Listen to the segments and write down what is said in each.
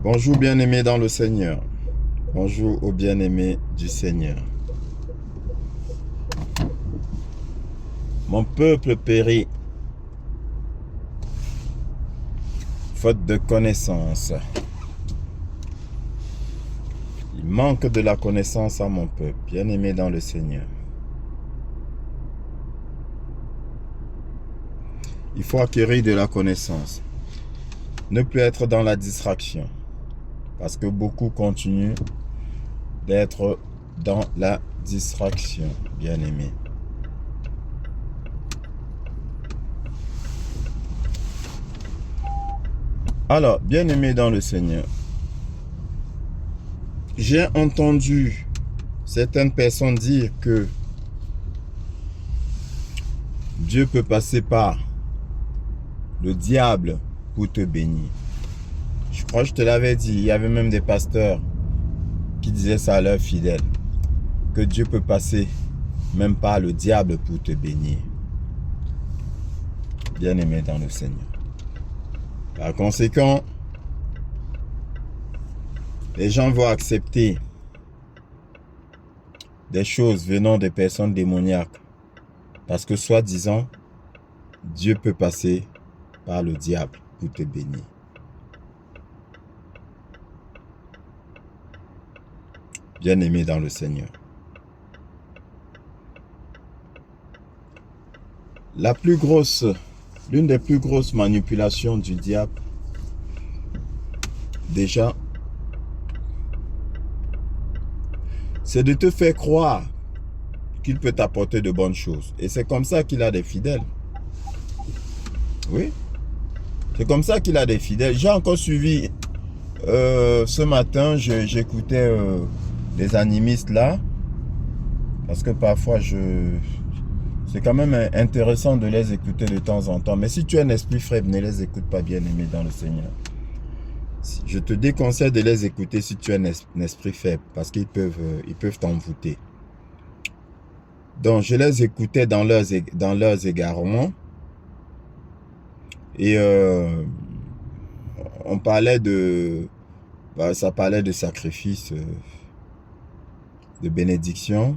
Bonjour bien-aimés dans le Seigneur. Bonjour aux bien-aimés du Seigneur. Mon peuple périt, faute de connaissance. Il manque de la connaissance à mon peuple, bien-aimé dans le Seigneur. Il faut acquérir de la connaissance. Ne plus être dans la distraction. Parce que beaucoup continuent d'être dans la distraction, bien-aimé. Alors, bien-aimé dans le Seigneur, j'ai entendu certaines personnes dire que Dieu peut passer par le diable pour te bénir. Je crois que je te l'avais dit, il y avait même des pasteurs qui disaient ça à leurs fidèles, que Dieu peut passer même par le diable pour te bénir. Bien-aimé dans le Seigneur. Par conséquent, les gens vont accepter des choses venant des personnes démoniaques parce que soi-disant, Dieu peut passer par le diable pour te bénir. Bien-aimé dans le Seigneur. L'une des plus grosses manipulations du diable, déjà, c'est de te faire croire qu'il peut t'apporter de bonnes choses. Et c'est comme ça qu'il a des fidèles. Oui. C'est comme ça qu'il a des fidèles. J'ai encore suivi, ce matin, j'écoutais des animistes là. Parce que parfois, c'est quand même intéressant de les écouter de temps en temps. Mais si tu as un esprit faible, ne les écoute pas, bien-aimé dans le Seigneur. Je te déconseille de les écouter si tu as un esprit faible. Parce qu'ils peuvent t'envoûter. Donc, je les écoutais dans leurs égarements. Et on parlait ça parlait de sacrifice, de bénédiction.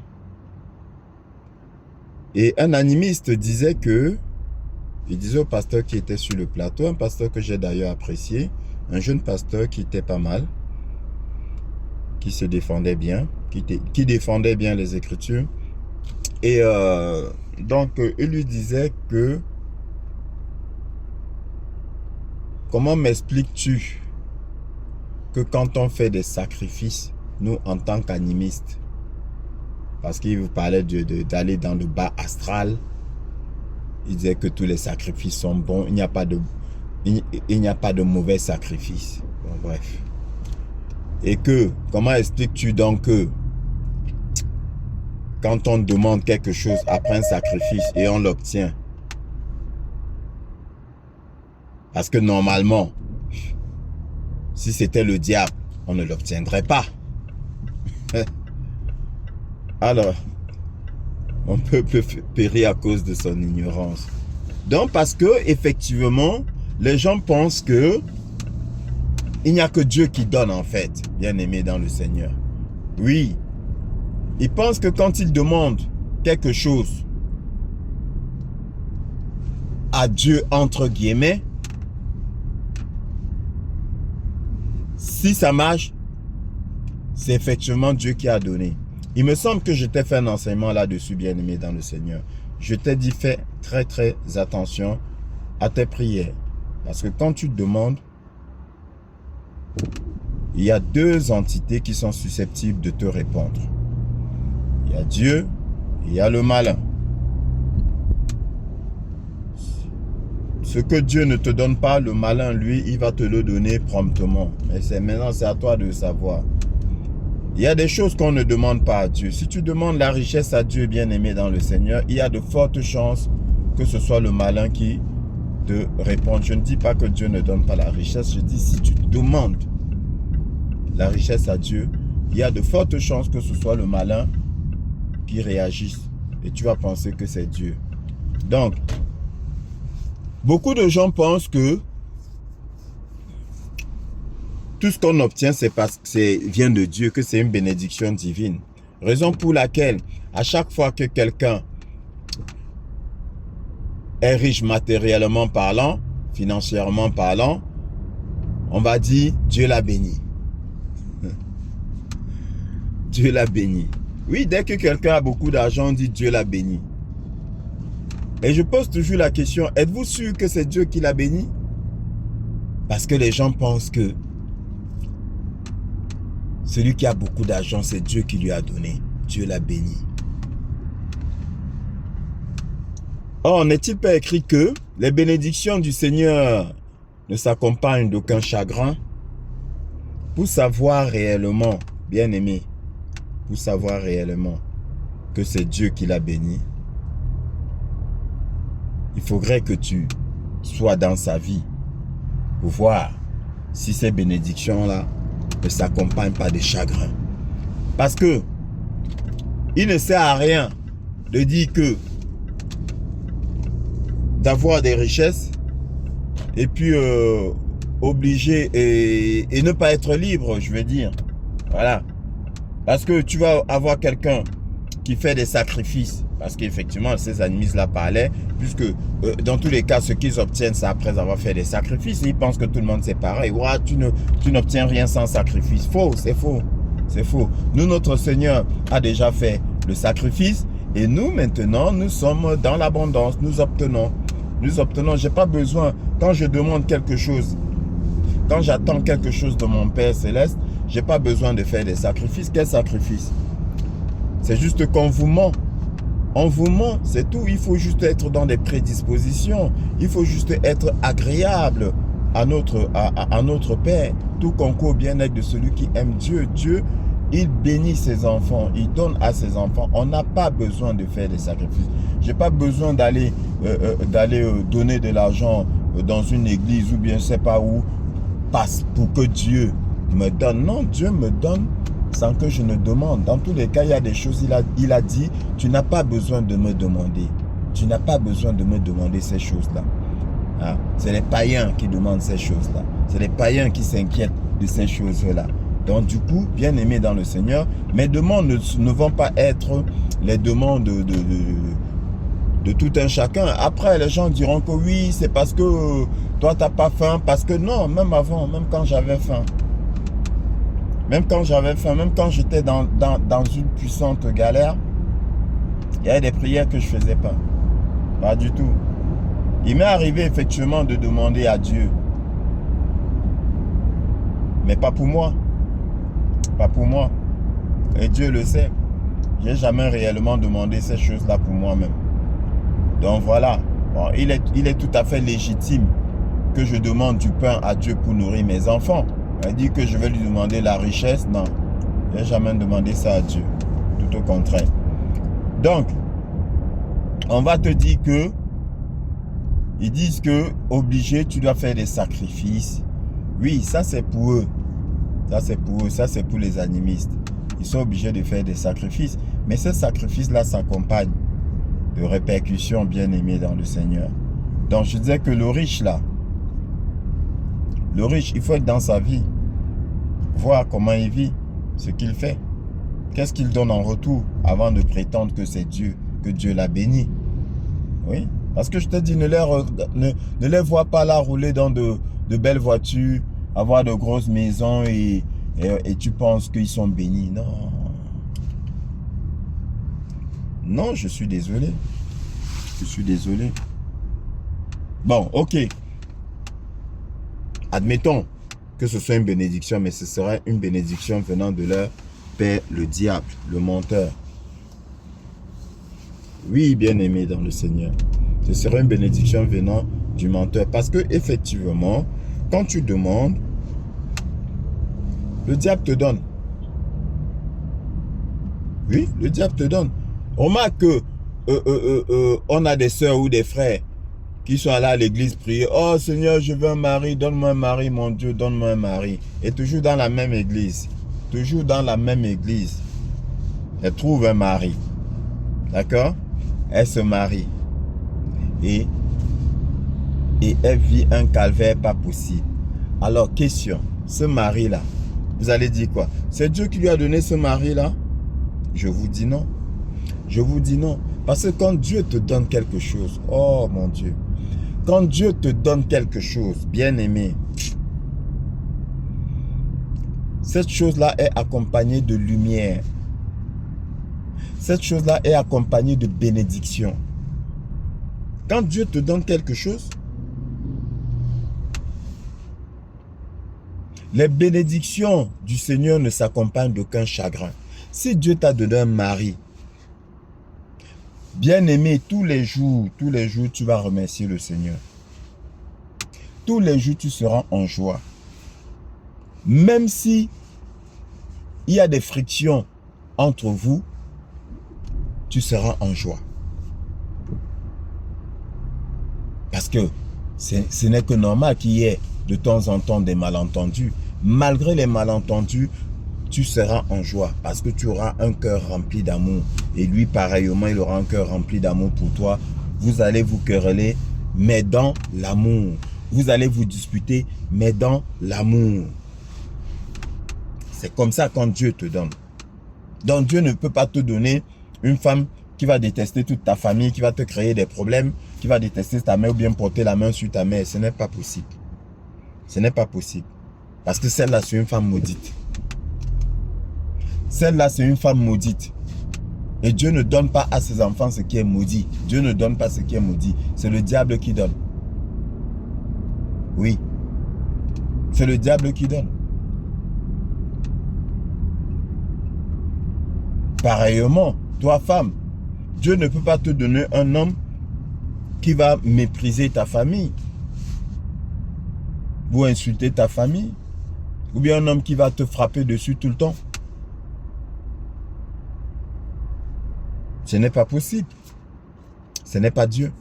Et un animiste disait il disait au pasteur qui était sur le plateau, un pasteur que j'ai d'ailleurs apprécié, un jeune pasteur qui était pas mal, qui se défendait bien, qui défendait bien les Écritures. Et donc, il lui disait que, comment m'expliques-tu que quand on fait des sacrifices, nous en tant qu'animistes, parce qu'il vous parlait d'aller dans le bas astral, il disait que tous les sacrifices sont bons, il n'y a pas de mauvais sacrifices. Bon, bref. Et que, comment expliques-tu donc que quand on demande quelque chose après un sacrifice et on l'obtient, parce que normalement, si c'était le diable, on ne l'obtiendrait pas. Alors, mon peuple périt à cause de son ignorance. Donc, parce que, effectivement, les gens pensent que il n'y a que Dieu qui donne, en fait, bien-aimé dans le Seigneur. Oui. Ils pensent que quand ils demandent quelque chose à Dieu, entre guillemets, si ça marche, c'est effectivement Dieu qui a donné. Il me semble que je t'ai fait un enseignement là-dessus, bien-aimé dans le Seigneur. Je t'ai dit, fais très très attention à tes prières. Parce que quand tu demandes, il y a deux entités qui sont susceptibles de te répondre. Il y a Dieu et il y a le malin. Ce que Dieu ne te donne pas, le malin, lui, il va te le donner promptement. Mais maintenant, c'est à toi de savoir. Il y a des choses qu'on ne demande pas à Dieu. Si tu demandes la richesse à Dieu, bien-aimé dans le Seigneur, il y a de fortes chances que ce soit le malin qui te réponde. Je ne dis pas que Dieu ne donne pas la richesse. Je dis si tu demandes la richesse à Dieu, il y a de fortes chances que ce soit le malin qui réagisse. Et tu vas penser que c'est Dieu. Donc, beaucoup de gens pensent que tout ce qu'on obtient, c'est parce que c'est vient de Dieu, que c'est une bénédiction divine. Raison pour laquelle, à chaque fois que quelqu'un est riche matériellement parlant, financièrement parlant, on va dire Dieu l'a béni. Dieu l'a béni. Oui, dès que quelqu'un a beaucoup d'argent, on dit Dieu l'a béni. Et je pose toujours la question, êtes-vous sûr que c'est Dieu qui l'a béni? Parce que les gens pensent que celui qui a beaucoup d'argent, c'est Dieu qui lui a donné. Dieu l'a béni. Or, n'est-il pas écrit que les bénédictions du Seigneur ne s'accompagnent d'aucun chagrin? Pour savoir réellement, bien-aimé, pour savoir réellement que c'est Dieu qui l'a béni, il faudrait que tu sois dans sa vie pour voir si ces bénédictions-là ne s'accompagnent pas de chagrin. Parce que il ne sert à rien de dire que d'avoir des richesses et puis obligé et ne pas être libre, je veux dire. Voilà. Parce que tu vas avoir quelqu'un qui fait des sacrifices. Parce qu'effectivement, ces animistes-là parlaient, puisque dans tous les cas, ce qu'ils obtiennent, c'est après avoir fait des sacrifices. Et ils pensent que tout le monde c'est pareil. Ouais, tu n'obtiens rien sans sacrifice. Faux, c'est faux. C'est faux. Nous, notre Seigneur a déjà fait le sacrifice. Et nous, maintenant, nous sommes dans l'abondance. Nous obtenons. Nous obtenons. Je n'ai pas besoin, quand je demande quelque chose, quand j'attends quelque chose de mon Père Céleste, je n'ai pas besoin de faire des sacrifices. Quel sacrifice? C'est juste qu'on vous ment. On vous ment, c'est tout. Il faut juste être dans des prédispositions. Il faut juste être agréable à notre Père. Tout concourt au bien-être de celui qui aime Dieu. Dieu, il bénit ses enfants. Il donne à ses enfants. On n'a pas besoin de faire des sacrifices. Je n'ai pas besoin d'aller donner de l'argent dans une église ou bien je ne sais pas où pour que Dieu me donne. Non, Dieu me donne sans que je ne demande. Dans tous les cas, il y a des choses, il a dit, tu n'as pas besoin de me demander. Tu n'as pas besoin de me demander ces choses-là. Hein? C'est les païens qui demandent ces choses-là. C'est les païens qui s'inquiètent de ces choses-là. Donc du coup, bien aimé dans le Seigneur, mes demandes ne vont pas être les demandes de tout un chacun. Après, les gens diront que oui, c'est parce que toi, tu n'as pas faim. Parce que non, même avant, même quand j'avais faim, même quand j'étais dans une puissante galère, il y avait des prières que je ne faisais pas. Pas du tout. Il m'est arrivé effectivement de demander à Dieu. Mais pas pour moi. Pas pour moi. Et Dieu le sait. Je n'ai jamais réellement demandé ces choses-là pour moi-même. Donc voilà. Bon, il est tout à fait légitime que je demande du pain à Dieu pour nourrir mes enfants. Il dit que je vais lui demander la richesse. Non, je n'ai jamais demandé ça à Dieu. Tout au contraire. Donc, on va te dire que ils disent que obligé, tu dois faire des sacrifices. Oui, ça c'est pour eux. Ça c'est pour eux. Ça c'est pour les animistes. Ils sont obligés de faire des sacrifices. Mais ces sacrifices-là s'accompagnent de répercussions bien aimées dans le Seigneur. Donc, je disais que le riche là, le riche, il faut être dans sa vie, voir comment il vit, ce qu'il fait. Qu'est-ce qu'il donne en retour avant de prétendre que c'est Dieu, que Dieu l'a béni. Oui, parce que je te dis, ne les vois pas là rouler dans de belles voitures, avoir de grosses maisons et tu penses qu'ils sont bénis. Non. Non, je suis désolé. Je suis désolé. Bon, ok. Admettons que ce soit une bénédiction, mais ce serait une bénédiction venant de leur père, le diable, le menteur. Oui, bien-aimé dans le Seigneur. Ce serait une bénédiction venant du menteur. Parce que effectivement, quand tu demandes, le diable te donne. Oui, le diable te donne. Remarque que on a des soeurs ou des frères qui sont allés à l'église prier. Oh Seigneur, je veux un mari, donne-moi un mari, mon Dieu, donne-moi un mari. Et toujours dans la même église. Toujours dans la même église. Elle trouve un mari. D'accord? Elle se marie. Et elle vit un calvaire pas possible. Alors, question. ce mari-là, vous allez dire quoi? C'est Dieu qui lui a donné ce mari-là? Je vous dis non. Je vous dis non. Parce que quand Dieu te donne quelque chose, oh mon Dieu, quand Dieu te donne quelque chose, bien-aimé, cette chose-là est accompagnée de lumière. Cette chose-là est accompagnée de bénédiction. Quand Dieu te donne quelque chose, les bénédictions du Seigneur ne s'accompagnent d'aucun chagrin. Si Dieu t'a donné un mari, bien-aimé, tous les jours, tu vas remercier le Seigneur. Tous les jours, tu seras en joie. Même si il y a des frictions entre vous, tu seras en joie. Parce que ce n'est que normal qu'il y ait de temps en temps des malentendus. Malgré les malentendus, tu seras en joie parce que tu auras un cœur rempli d'amour. Et lui, pareillement, il aura un cœur rempli d'amour pour toi. Vous allez vous quereller, mais dans l'amour. Vous allez vous disputer, mais dans l'amour. C'est comme ça quand Dieu te donne. Donc Dieu ne peut pas te donner une femme qui va détester toute ta famille, qui va te créer des problèmes, qui va détester ta mère ou bien porter la main sur ta mère. Ce n'est pas possible. Ce n'est pas possible. Parce que celle-là, c'est une femme maudite. Celle-là, c'est une femme maudite. Et Dieu ne donne pas à ses enfants ce qui est maudit. Dieu ne donne pas ce qui est maudit. C'est le diable qui donne. Oui. C'est le diable qui donne. Pareillement, toi femme, Dieu ne peut pas te donner un homme qui va mépriser ta famille ou insulter ta famille, ou bien un homme qui va te frapper dessus tout le temps. Ce n'est pas possible. Ce n'est pas Dieu.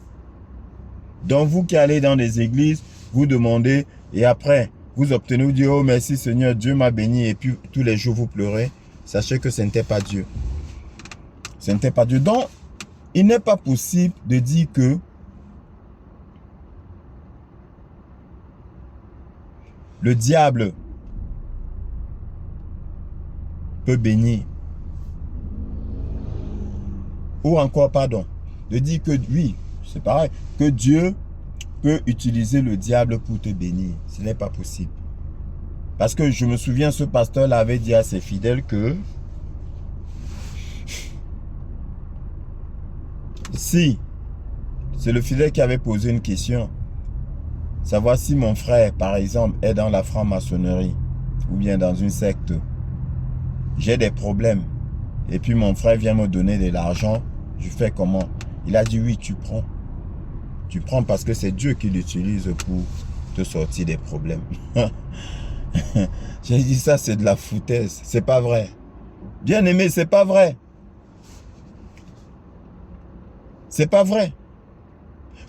Donc vous qui allez dans des églises, vous demandez et après vous obtenez, vous dites oh merci Seigneur, Dieu m'a béni et puis tous les jours vous pleurez, sachez que ce n'était pas Dieu. Ce n'était pas Dieu. Donc il n'est pas possible de dire que le diable peut bénir. Ou encore, pardon, de dire que oui, c'est pareil, que Dieu peut utiliser le diable pour te bénir. Ce n'est pas possible. Parce que je me souviens, ce pasteur l'avait dit à ses fidèles que si, c'est le fidèle qui avait posé une question, savoir si mon frère, par exemple, est dans la franc-maçonnerie ou bien dans une secte, j'ai des problèmes, et puis mon frère vient me donner de l'argent, je fais comment? Il a dit oui, tu prends. Tu prends parce que c'est Dieu qui l'utilise pour te sortir des problèmes. J'ai dit ça, c'est de la foutaise. C'est pas vrai. Bien aimé, c'est pas vrai. C'est pas vrai.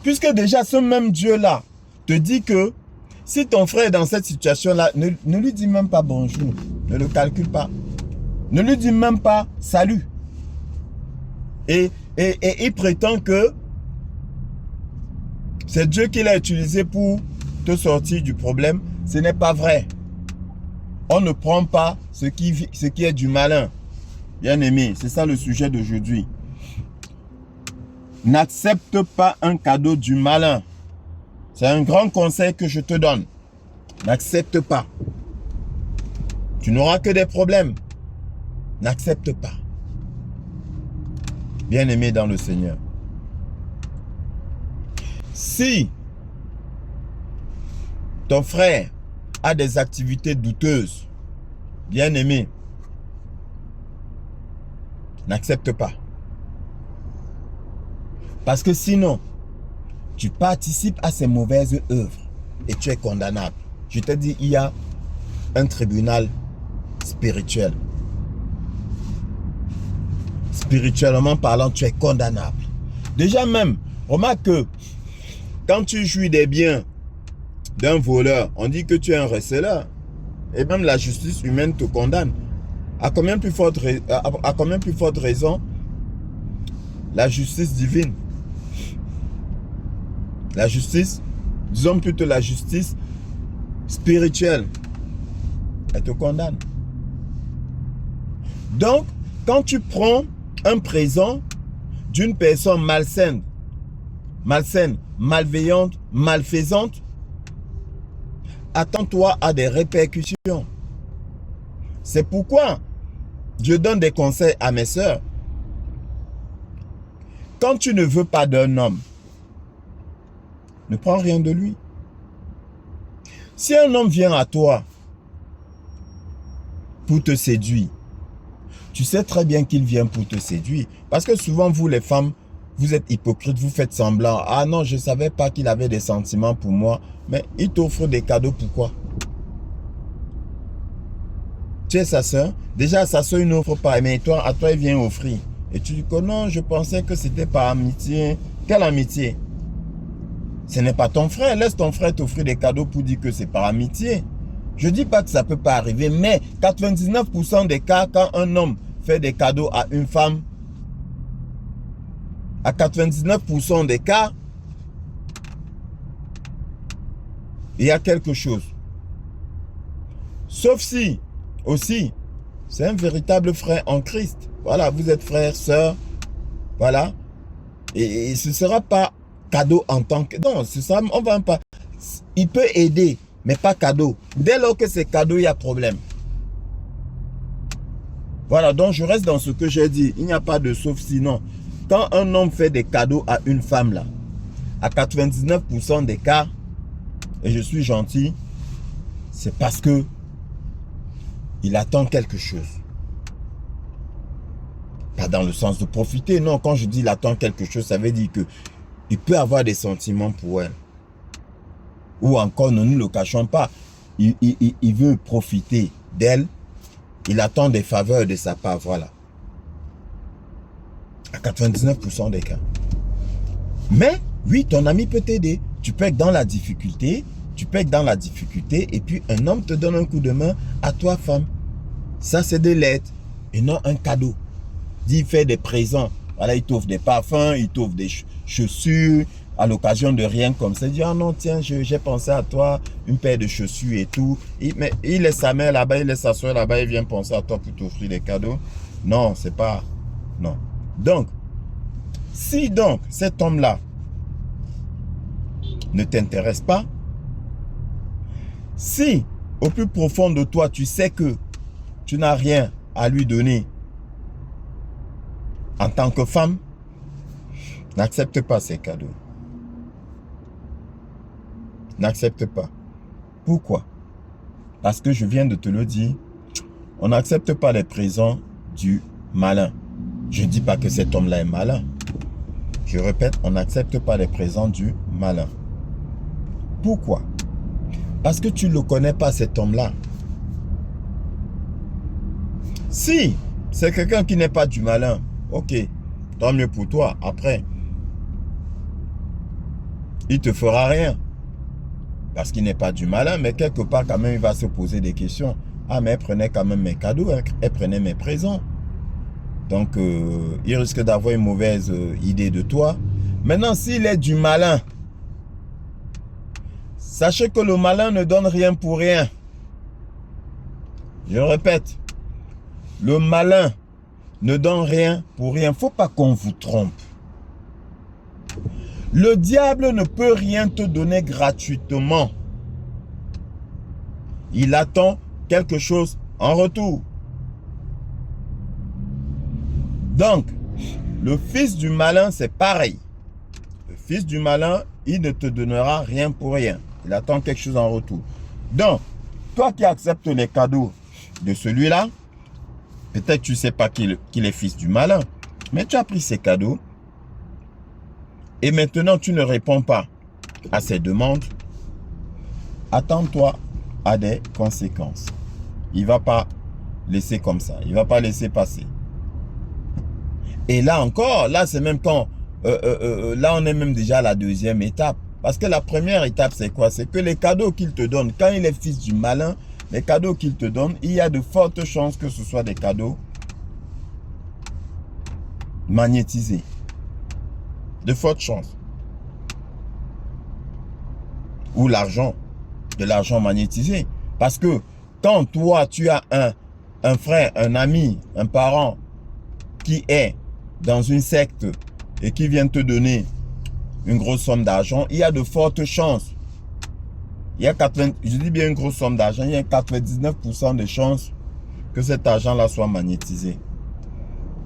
Puisque déjà ce même Dieu-là te dit que si ton frère est dans cette situation-là, ne lui dis même pas bonjour. Ne le calcule pas. Ne lui dis même pas salut. Et il prétend que c'est Dieu qui l'a utilisé pour te sortir du problème. Ce n'est pas vrai. On ne prend pas ce qui est du malin. Bien aimé, c'est ça le sujet d'aujourd'hui. N'accepte pas un cadeau du malin. C'est un grand conseil que je te donne. N'accepte pas. Tu n'auras que des problèmes. N'accepte pas. Bien-aimé dans le Seigneur. Si ton frère a des activités douteuses, bien-aimé, n'accepte pas. Parce que sinon, tu participes à ces mauvaises œuvres et tu es condamnable. Je te dis, il y a un tribunal spirituel. Spirituellement parlant, tu es condamnable. Déjà même, remarque que quand tu jouis des biens d'un voleur, on dit que tu es un receleur. Et même la justice humaine te condamne. À combien plus forte raison la justice divine? La justice, disons plutôt la justice spirituelle. elle te condamne. Donc, quand tu prends un présent d'une personne malsaine, malveillante, malfaisante, attends-toi à des répercussions. C'est pourquoi je donne des conseils à mes sœurs. Quand tu ne veux pas d'un homme, ne prends rien de lui. Si un homme vient à toi pour te séduire, tu sais très bien qu'il vient pour te séduire. Parce que souvent, vous les femmes, vous êtes hypocrites, vous faites semblant. Ah non, je ne savais pas qu'il avait des sentiments pour moi. Mais il t'offre des cadeaux, pourquoi? Tu es sa soeur. Déjà, sa soeur, il n'offre pas. Mais toi, à toi, il vient offrir. Et tu dis que non, je pensais que c'était par amitié. Quelle amitié? Ce n'est pas ton frère. Laisse ton frère t'offrir des cadeaux pour dire que c'est par amitié. Je ne dis pas que ça ne peut pas arriver, mais 99% des cas, quand un homme fait des cadeaux à une femme, à 99% des cas, il y a quelque chose. Sauf si, aussi, c'est un véritable frère en Christ. Voilà, vous êtes frère, sœur, voilà. Et ce ne sera pas cadeau en tant que... Non, ce sera, on va pas... Il peut aider, mais pas cadeau. Dès lors que c'est cadeau, il y a problème. Voilà, donc je reste dans ce que j'ai dit. Il n'y a pas de sauf sinon. Quand un homme fait des cadeaux à une femme, là, à 99% des cas, et je suis gentil, c'est parce que il attend quelque chose. Pas dans le sens de profiter, non. Quand je dis il attend quelque chose, ça veut dire que il peut avoir des sentiments pour elle. Ou encore, ne nous le cachons pas, il veut profiter d'elle. Il attend des faveurs de sa part, voilà. À 99% des cas. Mais, oui, ton ami peut t'aider. Tu peux être dans la difficulté, et puis un homme te donne un coup de main à toi, femme. Ça, c'est de l'aide et non un cadeau. Il fait des présents. Voilà, il t'offre des parfums, il t'offre des chaussures, à l'occasion de rien comme ça. Il dit, ah non, tiens, j'ai pensé à toi, une paire de chaussures et tout. Mais il laisse sa mère là-bas, il laisse sa soeur là-bas, il vient penser à toi pour t'offrir des cadeaux. Non, c'est pas... Non. Donc, si donc cet homme-là ne t'intéresse pas, si au plus profond de toi, tu sais que tu n'as rien à lui donner en tant que femme, n'accepte pas ces cadeaux. N'accepte pas. Pourquoi? Parce que je viens de te le dire, on n'accepte pas les présents du malin. Je ne dis pas que cet homme-là est malin. Je répète, on n'accepte pas les présents du malin. Pourquoi? Parce que tu ne le connais pas, cet homme-là. Si c'est quelqu'un qui n'est pas du malin, ok, tant mieux pour toi. Après, il ne te fera rien. Parce qu'il n'est pas du malin, mais quelque part, quand même, il va se poser des questions. Ah, mais elle prenait quand même mes cadeaux, elle prenait mes présents. Donc, il risque d'avoir une mauvaise idée de toi. Maintenant, s'il est du malin, sachez que le malin ne donne rien pour rien. Je répète, le malin ne donne rien pour rien. Il ne faut pas qu'on vous trompe. Le diable ne peut rien te donner gratuitement. Il attend quelque chose en retour. Donc, le fils du malin, c'est pareil. Le fils du malin, il ne te donnera rien pour rien. Il attend quelque chose en retour. Donc, toi qui acceptes les cadeaux de celui-là, peut-être tu ne sais pas qu'il est fils du malin, mais tu as pris ses cadeaux et maintenant tu ne réponds pas à ses demandes. Attends-toi à des conséquences. Il ne va pas laisser comme ça. Il ne va pas laisser passer. Et là encore, là c'est même quand... là on est même déjà à la deuxième étape. Parce que la première étape c'est quoi? C'est que les cadeaux qu'il te donne, quand il est fils du malin, les cadeaux qu'il te donne, il y a de fortes chances que ce soit des cadeaux magnétisés. De fortes chances. Ou l'argent. De l'argent magnétisé. Parce que quand toi, tu as un frère, un ami, un parent qui est dans une secte et qui vient te donner une grosse somme d'argent, il y a de fortes chances. Il y a je dis bien une grosse somme d'argent, il y a 99% de chances que cet argent-là soit magnétisé.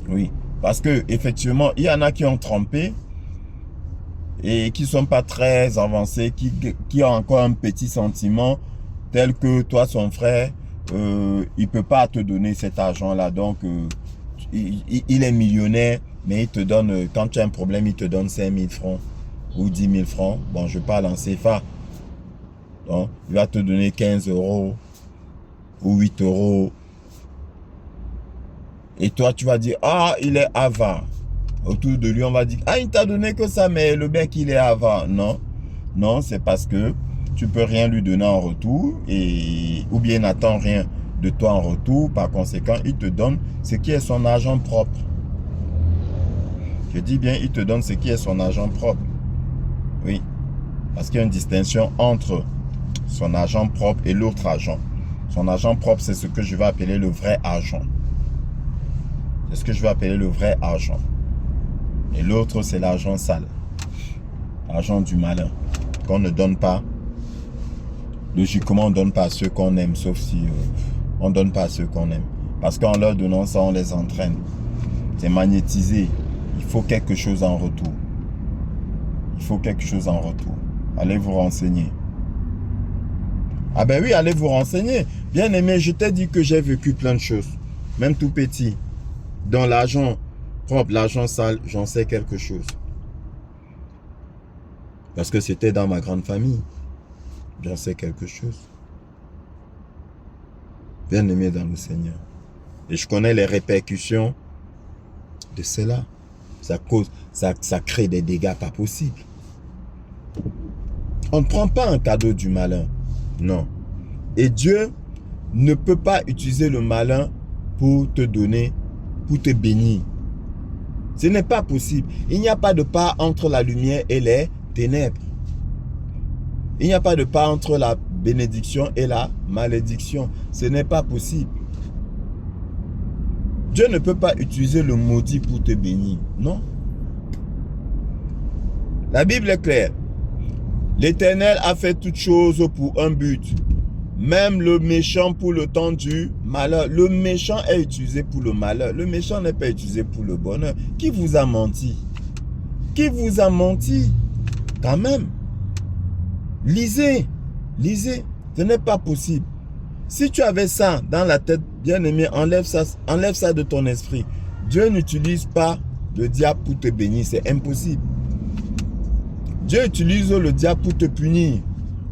Oui, parce que effectivement, il y en a qui ont trempé et qui ne sont pas très avancés, qui ont encore un petit sentiment tel que toi, son frère, il ne peut pas te donner cet argent-là. Donc, il est millionnaire, mais il te donne, quand tu as un problème, il te donne 5 000 francs ou 10 000 francs. Bon, je parle en CFA. Donc, il va te donner 15 € ou 8 €. Et toi, tu vas dire, ah, il est avare. Autour de lui, on va dire, ah, il t'a donné que ça, mais le mec, il est avare. Non, non, c'est parce que tu peux rien lui donner en retour, ou bien n'attend rien de toi en retour. Par conséquent, il te donne ce qui est son argent propre. Je dis bien, il te donne ce qui est son argent propre. Oui, parce qu'il y a une distinction entre son argent propre et l'autre argent. Son argent propre, c'est ce que je vais appeler le vrai argent. C'est ce que je vais appeler le vrai argent. Et l'autre, c'est l'argent sale. L'argent du malin. Qu'on ne donne pas. Logiquement, on ne donne pas à ceux qu'on aime, sauf si on ne donne pas à ceux qu'on aime. Parce qu'en leur donnant ça, on les entraîne. C'est magnétisé. Il faut quelque chose en retour. Il faut quelque chose en retour. Allez vous renseigner. Ah ben oui, allez vous renseigner. Bien aimé, je t'ai dit que j'ai vécu plein de choses. Même tout petit. Dans l'argent propre, l'argent sale, j'en sais quelque chose. Parce que c'était dans ma grande famille. J'en sais quelque chose. Bien aimé dans le Seigneur. Et je connais les répercussions de cela. Ça crée des dégâts pas possibles. On ne prend pas un cadeau du malin. Non. Et Dieu ne peut pas utiliser le malin pour te donner, pour te bénir. Ce n'est pas possible. Il n'y a pas de part entre la lumière et les ténèbres. Il n'y a pas de part entre la bénédiction et la malédiction. Ce n'est pas possible. Dieu ne peut pas utiliser le maudit pour te bénir. Non. La Bible est claire. L'Éternel a fait toutes choses pour un but. Même le méchant pour le temps du malheur. Le méchant est utilisé pour le malheur. Le méchant n'est pas utilisé pour le bonheur. Qui vous a menti? Qui vous a menti? Quand même. Lisez. Lisez. Ce n'est pas possible. Si tu avais ça dans la tête, bien aimé, enlève ça de ton esprit. Dieu n'utilise pas le diable pour te bénir. C'est impossible. Dieu utilise le diable pour te punir.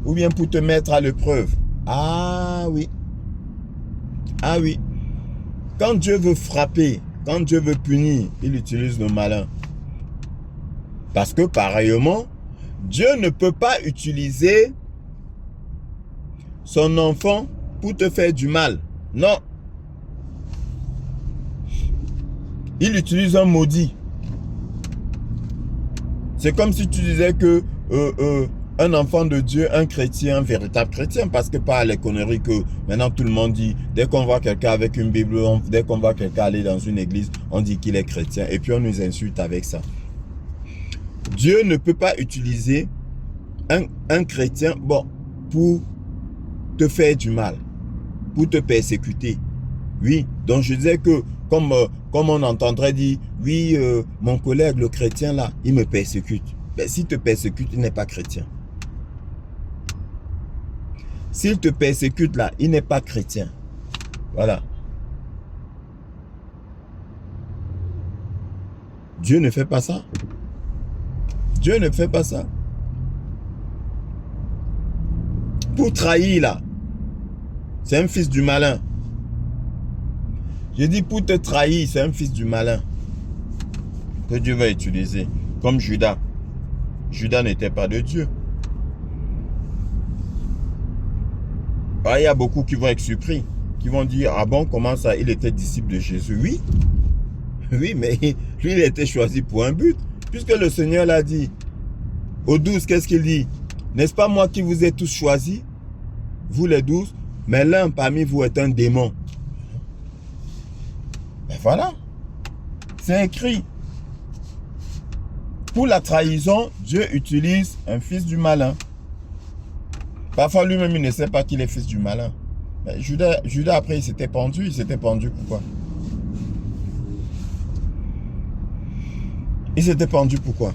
Ou bien pour te mettre à l'épreuve. Ah oui. Ah oui. Quand Dieu veut frapper, quand Dieu veut punir, il utilise le malin. Parce que pareillement, Dieu ne peut pas utiliser son enfant pour te faire du mal. Non. Il utilise un maudit. C'est comme si tu disais que un enfant de Dieu, un chrétien, un véritable chrétien, parce que pas les conneries que maintenant tout le monde dit, dès qu'on voit quelqu'un avec une Bible, dès qu'on voit quelqu'un aller dans une église, on dit qu'il est chrétien et puis on nous insulte avec ça. Dieu ne peut pas utiliser un chrétien pour te faire du mal, pour te persécuter. Oui, donc je disais que comme on entendrait dire, oui, mon collègue, le chrétien là, il me persécute. Ben, s'il te persécute, il n'est pas chrétien. S'il te persécute là, il n'est pas chrétien. Voilà. Dieu ne fait pas ça. Dieu ne fait pas ça. Pour trahir là, c'est un fils du malin. Je dis pour te trahir, c'est un fils du malin que Dieu va utiliser. Comme Judas. Judas n'était pas de Dieu. Ah, il y a beaucoup qui vont être surpris, qui vont dire, ah bon, comment ça, il était disciple de Jésus? Oui, oui, mais lui, il a été choisi pour un but. Puisque le Seigneur l'a dit, aux 12, qu'est-ce qu'il dit? N'est-ce pas moi qui vous ai tous choisis, vous les 12, mais l'un parmi vous est un démon. Ben voilà. C'est écrit. Pour la trahison, Dieu utilise un fils du malin. Parfois, lui-même, il ne sait pas qu'il est fils du malin. Mais Judas, après, il s'était pendu. Il s'était pendu pourquoi? Il s'était pendu pourquoi?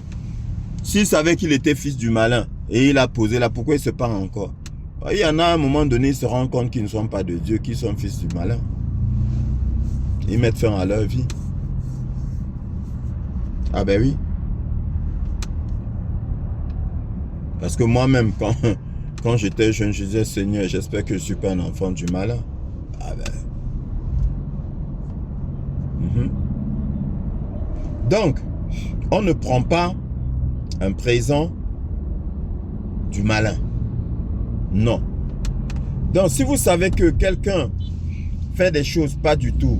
S'il savait qu'il était fils du malin et il a posé là, pourquoi il se pend encore? Il y en a à un moment donné, ils se rendent compte qu'ils ne sont pas de Dieu, qu'ils sont fils du malin. Ils mettent fin à leur vie. Ah ben oui. Parce que moi-même, quand j'étais jeune, je disais, Seigneur, j'espère que je ne suis pas un enfant du malin. Ah ben. Donc, on ne prend pas un présent du malin. Non. Donc, si vous savez que quelqu'un fait des choses pas du tout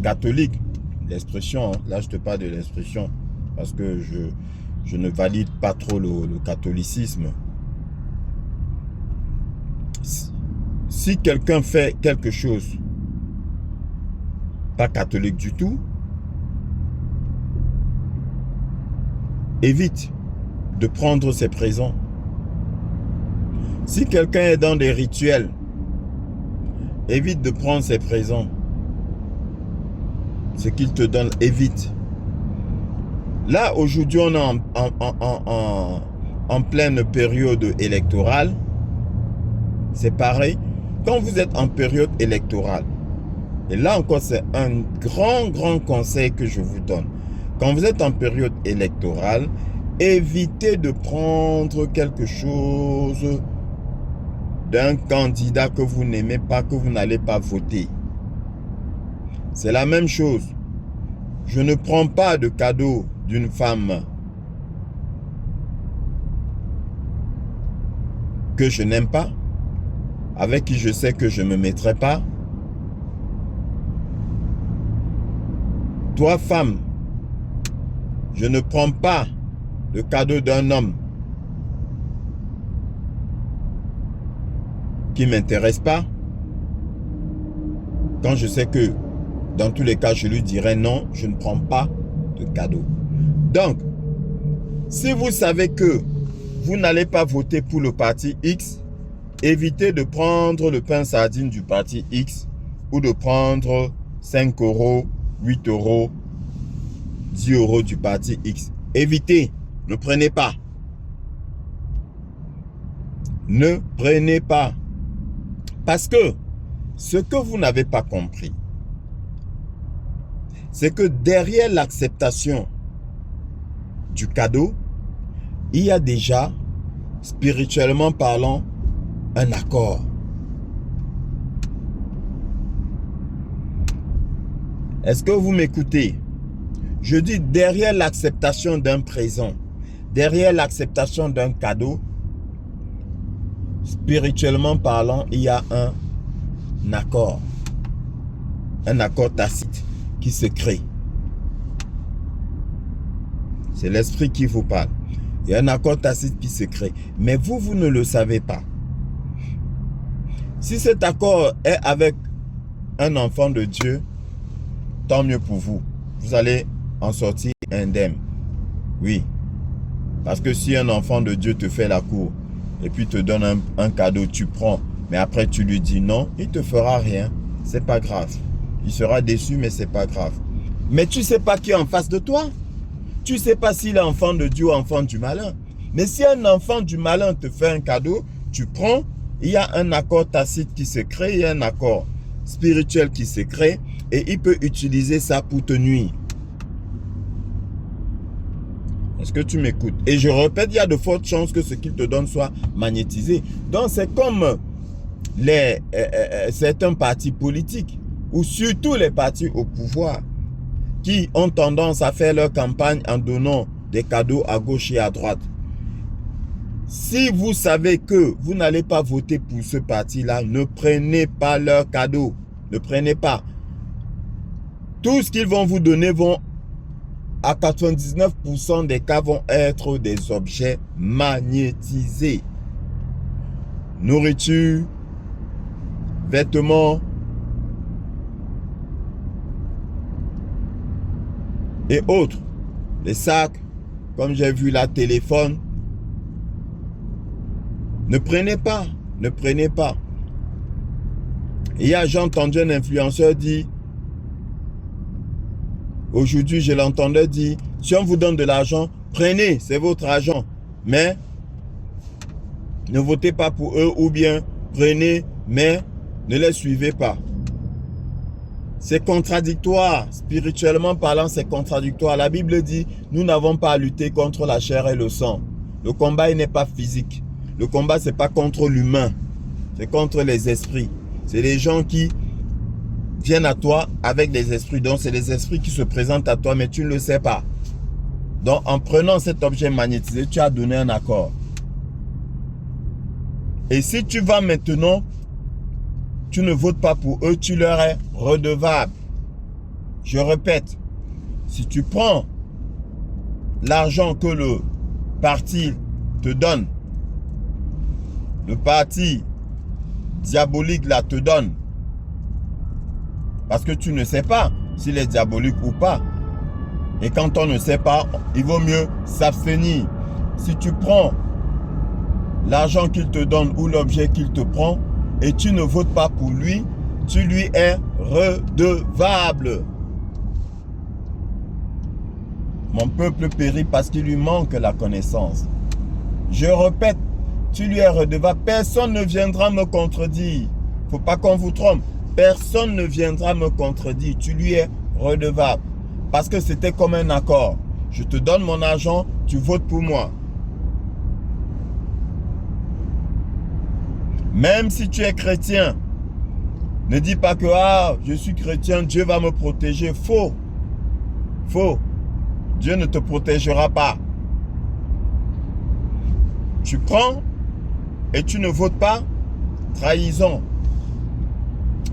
catholiques, l'expression, hein, là je te parle de l'expression, parce que je ne valide pas trop le catholicisme. Si quelqu'un fait quelque chose pas catholique du tout, évite de prendre ses présents. Si quelqu'un est dans des rituels, évite de prendre ses présents. Ce qu'il te donne, évite. Là, aujourd'hui, on est en pleine période électorale. C'est pareil. Quand vous êtes en période électorale, et là encore, c'est un grand conseil que je vous donne. Quand vous êtes en période électorale, évitez de prendre quelque chose d'un candidat que vous n'aimez pas, que vous n'allez pas voter. C'est la même chose. Je ne prends pas de cadeau d'une femme que je n'aime pas, avec qui je sais que je ne me mettrai pas. Toi, femme, je ne prends pas le cadeau d'un homme qui ne m'intéresse pas, quand je sais que dans tous les cas, je lui dirai non, je ne prends pas de cadeau. Donc, si vous savez que vous n'allez pas voter pour le parti X, évitez de prendre le pain sardine du parti X ou de prendre 5 €, 8 €, 10 € du parti X. Évitez, ne prenez pas. Ne prenez pas. Parce que ce que vous n'avez pas compris, c'est que derrière l'acceptation du cadeau, il y a déjà, spirituellement parlant, un accord. Est-ce que vous m'écoutez? Je dis derrière l'acceptation d'un présent, derrière l'acceptation d'un cadeau, spirituellement parlant, il y a un accord tacite qui se crée. C'est l'esprit qui vous parle. Il y a un accord tacite qui se crée. Mais vous ne le savez pas. Si cet accord est avec un enfant de Dieu, tant mieux pour vous. Vous allez en sortir indemne. Oui. Parce que si un enfant de Dieu te fait la cour et puis te donne un cadeau, tu prends, mais après tu lui dis non, il ne te fera rien. C'est pas grave. Il sera déçu, mais c'est pas grave. Mais tu ne sais pas qui est en face de toi. Tu ne sais pas s'il est enfant de Dieu ou enfant du malin. Mais si un enfant du malin te fait un cadeau, tu prends, il y a un accord tacite qui se crée, il y a un accord spirituel qui se crée et il peut utiliser ça pour te nuire. Est-ce que tu m'écoutes? Et je répète, il y a de fortes chances que ce qu'il te donne soit magnétisé. Donc c'est comme certains partis politiques, ou surtout les partis au pouvoir, qui ont tendance à faire leur campagne en donnant des cadeaux à gauche et à droite. Si vous savez que vous n'allez pas voter pour ce parti-là, ne prenez pas leurs cadeaux. Ne prenez pas. Tout ce qu'ils vont vous donner vont, à 99% des cas, vont être des objets magnétisés. Nourriture, vêtements et autres. Les sacs, comme j'ai vu là, téléphone. Ne prenez pas, ne prenez pas. Et j'ai entendu un influenceur dire, aujourd'hui je l'entendais dire, si on vous donne de l'argent, prenez, c'est votre argent. Mais ne votez pas pour eux ou bien prenez, mais ne les suivez pas. C'est contradictoire. Spirituellement parlant, c'est contradictoire. La Bible dit, nous n'avons pas à lutter contre la chair et le sang. Le combat n'est pas physique. Le combat, ce n'est pas contre l'humain. C'est contre les esprits. C'est les gens qui viennent à toi avec des esprits. Donc, c'est les esprits qui se présentent à toi, mais tu ne le sais pas. Donc, en prenant cet objet magnétisé, tu as donné un accord. Et si tu vas maintenant, tu ne votes pas pour eux, tu leur es redevable. Je répète, si tu prends l'argent que le parti te donne, le parti diabolique là te donne, parce que tu ne sais pas s'il est diabolique ou pas. Et quand on ne sait pas, il vaut mieux s'abstenir. Si tu prends l'argent qu'il te donne ou l'objet qu'il te prend et tu ne votes pas pour lui, tu lui es redevable. Mon peuple périt parce qu'il lui manque la connaissance. Je répète, tu lui es redevable. Personne ne viendra me contredire. Il ne faut pas qu'on vous trompe. Personne ne viendra me contredire. Tu lui es redevable. Parce que c'était comme un accord. Je te donne mon argent, tu votes pour moi. Même si tu es chrétien, ne dis pas que je suis chrétien, Dieu va me protéger. Faux. Faux. Dieu ne te protégera pas. Tu prends et tu ne votes pas, trahison.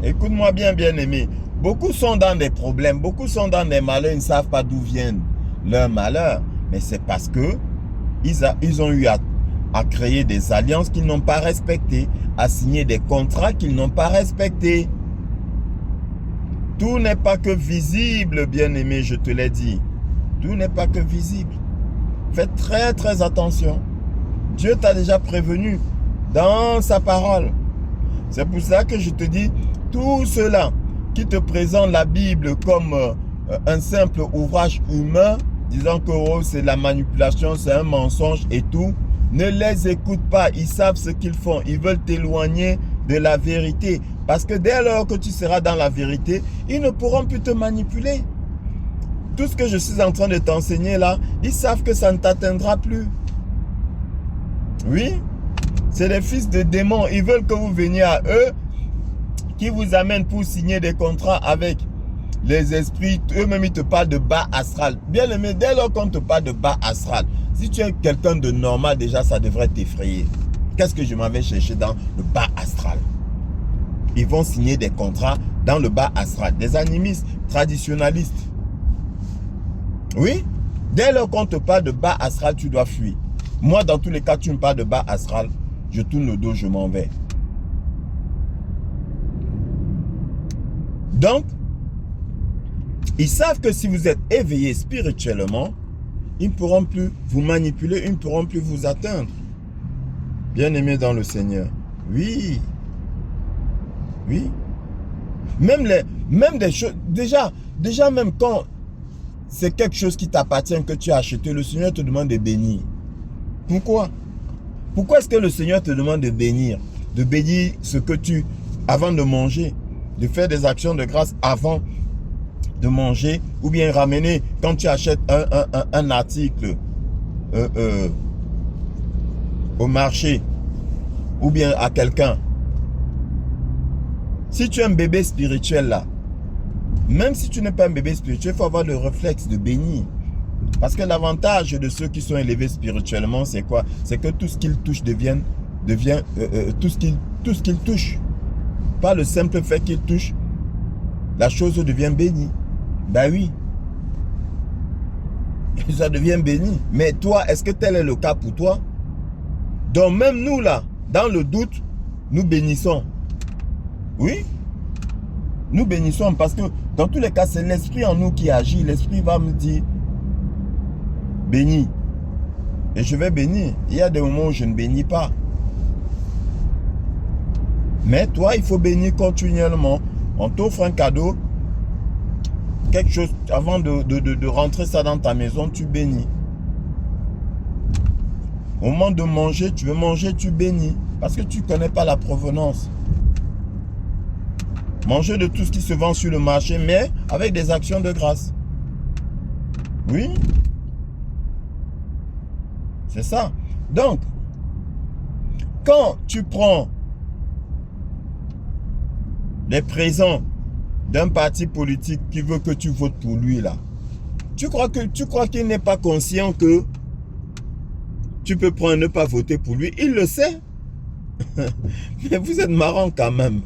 Écoute-moi bien, bien-aimé. Beaucoup sont dans des problèmes, beaucoup sont dans des malheurs, ils ne savent pas d'où viennent leurs malheurs. Mais c'est parce que ils ont eu à créer des alliances qu'ils n'ont pas respectées, à signer des contrats qu'ils n'ont pas respectés. Tout n'est pas que visible, bien-aimé, je te l'ai dit. Tout n'est pas que visible. Fais très, très attention. Dieu t'a déjà prévenu dans sa parole. C'est pour ça que je te dis, tout cela qui te présente la Bible comme un simple ouvrage humain, disant que c'est la manipulation, c'est un mensonge et tout, ne les écoute pas. Ils savent ce qu'ils font. Ils veulent t'éloigner de la vérité. Parce que dès lors que tu seras dans la vérité, ils ne pourront plus te manipuler. Tout ce que je suis en train de t'enseigner là, ils savent que ça ne t'atteindra plus. Oui, c'est les fils de démons. Ils veulent que vous veniez à eux, qui vous amènent pour signer des contrats avec les esprits. Eux-mêmes, ils te parlent de bas astral. Bien aimé, dès lors qu'on te parle de bas astral, si tu es quelqu'un de normal, déjà, ça devrait t'effrayer. Qu'est-ce que je m'avais cherché dans le bas astral? Ils vont signer des contrats dans le bas astral. Des animistes traditionnalistes. Oui, dès lors qu'on te parle de bas astral, tu dois fuir. Moi, dans tous les cas, tu me parles de bas astral, je tourne le dos, je m'en vais. Donc, ils savent que si vous êtes éveillé spirituellement, ils ne pourront plus vous manipuler, ils ne pourront plus vous atteindre. Bien-aimé dans le Seigneur. Oui. Oui. Même des choses, déjà même quand c'est quelque chose qui t'appartient, que tu as acheté, le Seigneur te demande de bénir. Pourquoi? Pourquoi est-ce que le Seigneur te demande de bénir? De bénir ce que tu, avant de manger, de faire des actions de grâce avant de manger, ou bien ramener, quand tu achètes un article au marché, ou bien à quelqu'un. Si tu es un bébé spirituel là, même si tu n'es pas un bébé spirituel, il faut avoir le réflexe de bénir. Parce que l'avantage de ceux qui sont élevés spirituellement, c'est quoi? C'est que tout ce qu'ils touchent devient tout ce qu'ils touchent. Pas le simple fait qu'ils touchent, la chose devient bénie. Ben oui. Ça devient béni. Mais toi, est-ce que tel est le cas pour toi? Donc même nous là, dans le doute, nous bénissons. Oui. Nous bénissons parce que dans tous les cas, c'est l'esprit en nous qui agit. L'esprit va me dire, bénis. Et je vais bénir. Il y a des moments où je ne bénis pas. Mais toi, il faut bénir continuellement. On t'offre un cadeau, quelque chose, avant de rentrer ça dans ta maison, tu bénis. Au moment de manger, tu veux manger, tu bénis. Parce que tu ne connais pas la provenance. Manger de tout ce qui se vend sur le marché, mais avec des actions de grâce. Oui. C'est ça. Donc, quand tu prends les présents d'un parti politique qui veut que tu votes pour lui, là, tu crois qu'il n'est pas conscient que tu peux prendre ne pas voter pour lui? Il le sait. Mais vous êtes marrant quand même.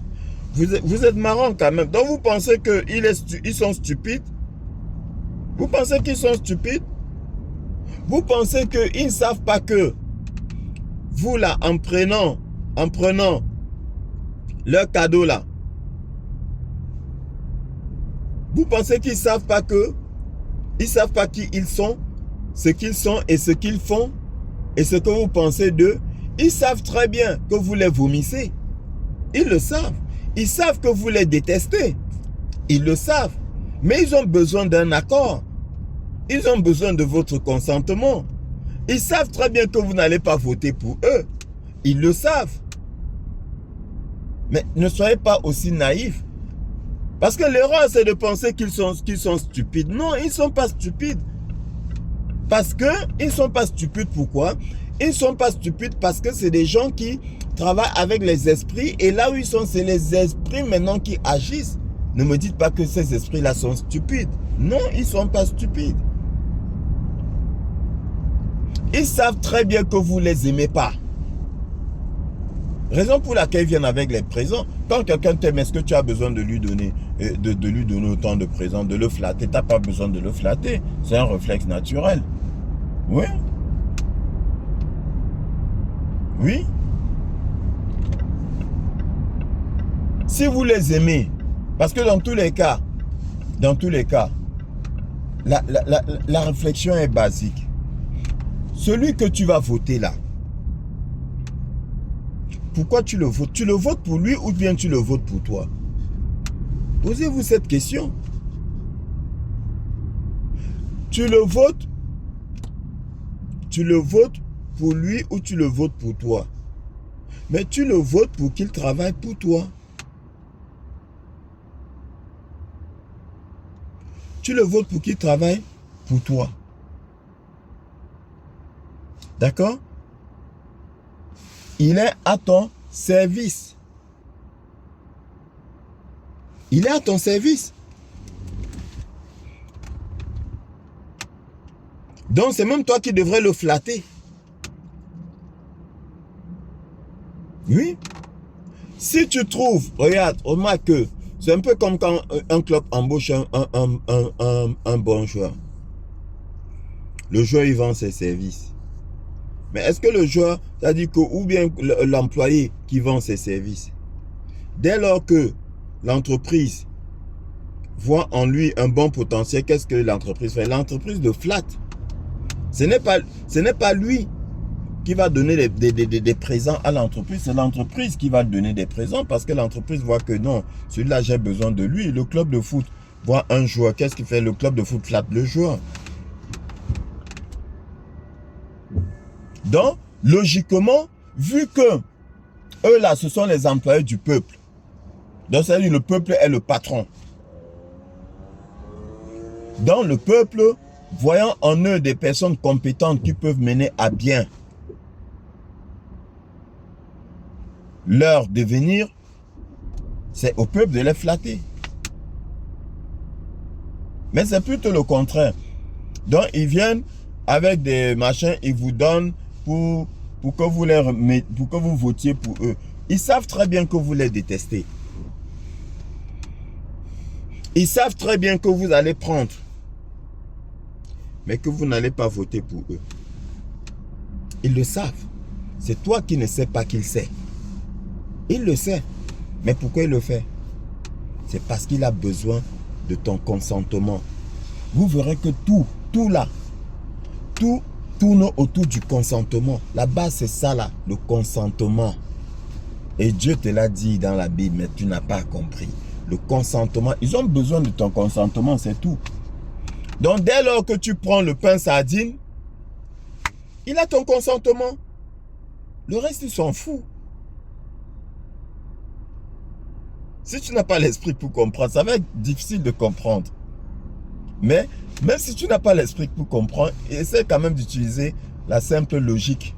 Vous êtes marrant quand même. Donc vous pensez qu'ils sont stupides? Vous pensez qu'ils sont stupides? Vous pensez qu'ils ne savent pas que vous là, en prenant leur cadeau là, vous pensez qu'ils ne savent pas que, ils ne savent pas qui ils sont, ce qu'ils sont et ce qu'ils font et ce que vous pensez d'eux? Ils savent très bien que vous les vomissez. Ils le savent. Ils savent que vous les détestez. Ils le savent. Mais ils ont besoin d'un accord. Ils ont besoin de votre consentement. Ils savent très bien que vous n'allez pas voter pour eux. Ils le savent. Mais ne soyez pas aussi naïfs. Parce que l'erreur, c'est de penser qu'ils sont stupides. Non, ils ne sont pas stupides. Parce qu'ils ne sont pas stupides. Pourquoi? Ils ne sont pas stupides parce que c'est des gens qui travaillent avec les esprits. Et là où ils sont, c'est les esprits maintenant qui agissent. Ne me dites pas que ces esprits-là sont stupides. Non, ils ne sont pas stupides. Ils savent très bien que vous ne les aimez pas. Raison pour laquelle ils viennent avec les présents. Quand quelqu'un t'aime, est-ce que tu as besoin de lui donner autant de présents, de le flatter? Tu n'as pas besoin de le flatter. C'est un réflexe naturel. Oui. Oui. Si vous les aimez, parce que dans tous les cas, la réflexion est basique. Celui que tu vas voter là, pourquoi tu le votes? Tu le votes pour lui ou bien tu le votes pour toi? Posez-vous cette question. Tu le votes pour lui ou tu le votes pour toi? Mais tu le votes pour qu'il travaille pour toi. Tu le votes pour qu'il travaille pour toi. D'accord? Il est à ton service. Il est à ton service. Donc c'est même toi qui devrais le flatter. Oui. Si tu trouves, regarde, remarque que c'est un peu comme quand un club embauche un bon joueur. Le joueur, il vend ses services. Mais est-ce que le joueur, c'est-à-dire que, ou bien l'employé qui vend ses services, dès lors que l'entreprise voit en lui un bon potentiel, qu'est-ce que l'entreprise fait? L'entreprise le flatte. Ce n'est pas lui qui va donner des présents à l'entreprise, c'est l'entreprise qui va donner des présents parce que l'entreprise voit que non, celui-là j'ai besoin de lui. Le club de foot voit un joueur, qu'est-ce qu'il fait? Le club de foot flatte le joueur. Donc, logiquement, vu que eux là, ce sont les employés du peuple, donc c'est-à-dire le peuple est le patron. Donc le peuple, voyant en eux des personnes compétentes qui peuvent mener à bien leur devenir, c'est au peuple de les flatter. Mais c'est plutôt le contraire. Donc ils viennent avec des machins, ils vous donnent pour que vous votiez pour eux. Ils savent très bien que vous les détestez. Ils savent très bien que vous allez prendre, mais que vous n'allez pas voter pour eux. Ils le savent. C'est toi qui ne sais pas qu'il sait. Il le sait. Mais pourquoi il le fait? C'est parce qu'il a besoin de ton consentement. Vous verrez que tout tourne autour du consentement. La base, c'est ça là, le consentement. Et Dieu te l'a dit dans la Bible, mais tu n'as pas compris. Le consentement, ils ont besoin de ton consentement, c'est tout. Donc, dès lors que tu prends le pain sardine, il a ton consentement. Le reste, il s'en fout. Si tu n'as pas l'esprit pour comprendre, ça va être difficile de comprendre. Mais, même si tu n'as pas l'esprit pour comprendre, essaie quand même d'utiliser la simple logique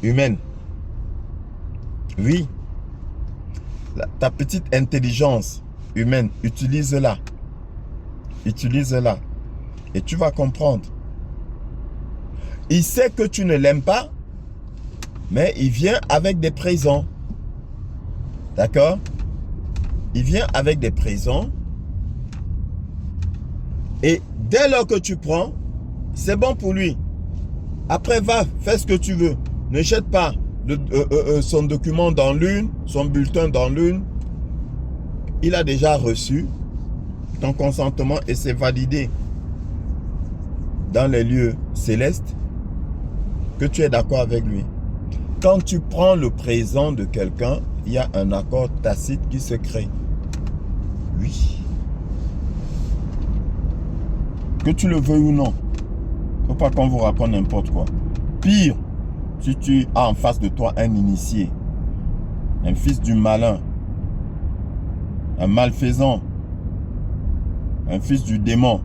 humaine. Oui. Ta petite intelligence humaine, utilise-la. Utilise-la. Et tu vas comprendre. Il sait que tu ne l'aimes pas, mais il vient avec des présents. D'accord? Il vient avec des présents. Et dès lors que tu prends, c'est bon pour lui. Après, va, fais ce que tu veux. Ne jette pas son document dans l'urne, son bulletin dans l'urne. Il a déjà reçu ton consentement et c'est validé dans les lieux célestes que tu es d'accord avec lui. Quand tu prends le présent de quelqu'un, il y a un accord tacite qui se crée. Oui. Que tu le veuilles ou non. Il ne faut pas qu'on vous raconte n'importe quoi. Pire, si tu as en face de toi un initié, un fils du malin, un malfaisant, un fils du démon,